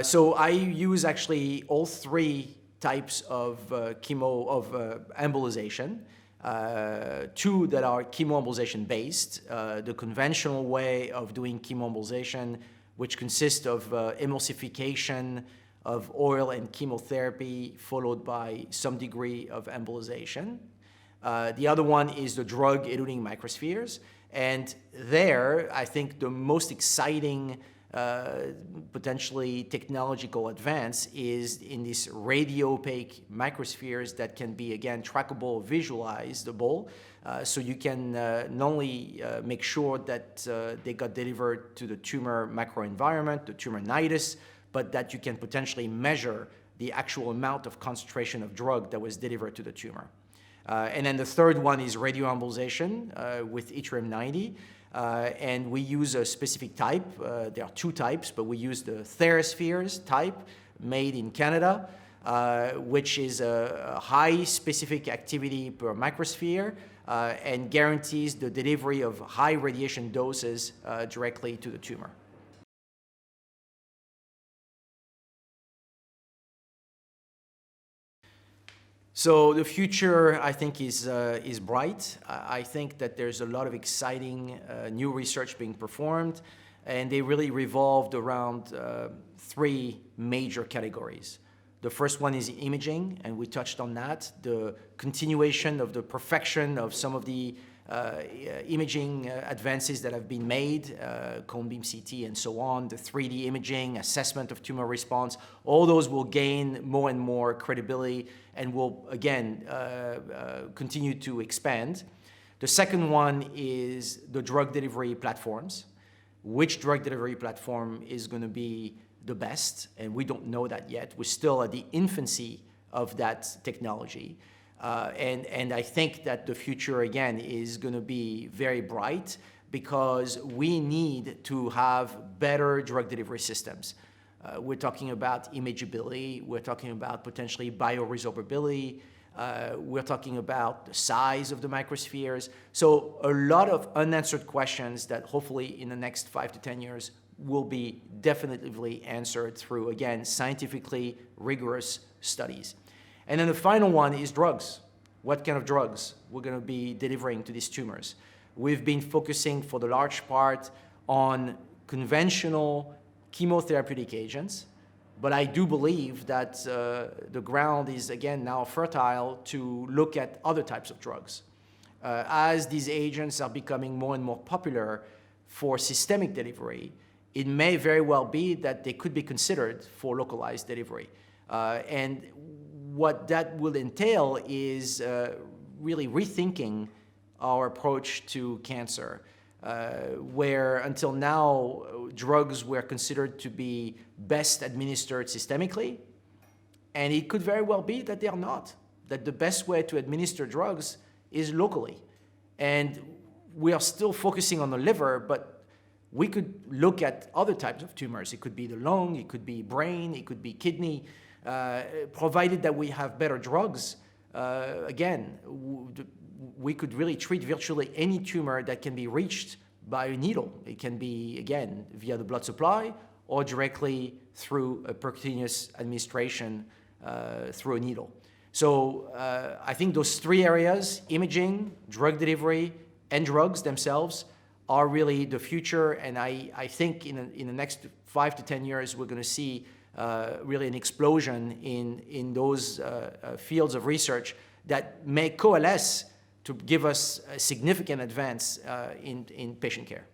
So I use actually all three types of embolization. Two that are chemoembolization based. The conventional way of doing chemoembolization, which consists of emulsification of oil and chemotherapy followed by some degree of embolization. The other one is the drug-eluting microspheres. And there, I think the most exciting potentially technological advance is in these radio-opaque microspheres that can be, again, trackable, visualizable. So you can not only make sure that they got delivered to the tumor microenvironment, the tumor nidus, but that you can potentially measure the actual amount of concentration of drug that was delivered to the tumor. And then the third one is radioembolization with yttrium-90. And we use a specific type. There are two types, but we use the TheraSpheres type made in Canada, which is a high specific activity per microsphere and guarantees the delivery of high radiation doses directly to the tumor. So the future, I think, is bright. I think that there's a lot of exciting new research being performed, and they really revolved around three major categories. The first one is imaging, and we touched on that. The continuation of the perfection of some of the imaging advances that have been made, cone beam CT and so on, the 3D imaging, assessment of tumor response, all those will gain more and more credibility and will, again, continue to expand. The second one is the drug delivery platforms. Which drug delivery platform is going to be the best? And we don't know that yet. We're still at the infancy of that technology. And I think that the future, again, is going to be very bright because we need to have better drug delivery systems. We're talking about imageability. We're talking about potentially bioresorbability. We're talking about the size of the microspheres. So a lot of unanswered questions that hopefully in the next 5 to 10 years will be definitively answered through, again, scientifically rigorous studies. And then the final one is drugs. What kind of drugs we're going to be delivering to these tumors? We've been focusing for the large part on conventional chemotherapeutic agents, but I do believe that the ground is, again, now fertile to look at other types of drugs. As these agents are becoming more and more popular for systemic delivery, it may very well be that they could be considered for localized delivery. And what that will entail is really rethinking our approach to cancer, where until now drugs were considered to be best administered systemically, and it could very well be that they are not, that the best way to administer drugs is locally. And we are still focusing on the liver, but we could look at other types of tumors. It could be the lung, it could be brain, it could be kidney. Provided that we have better drugs, again, we could really treat virtually any tumor that can be reached by a needle. It can be, again, via the blood supply or directly through a percutaneous administration through a needle. So I think those three areas, imaging, drug delivery, and drugs themselves, are really the future. And I think in the next 5 to 10 years, we're going to see really an explosion in those fields of research that may coalesce to give us a significant advance in patient care.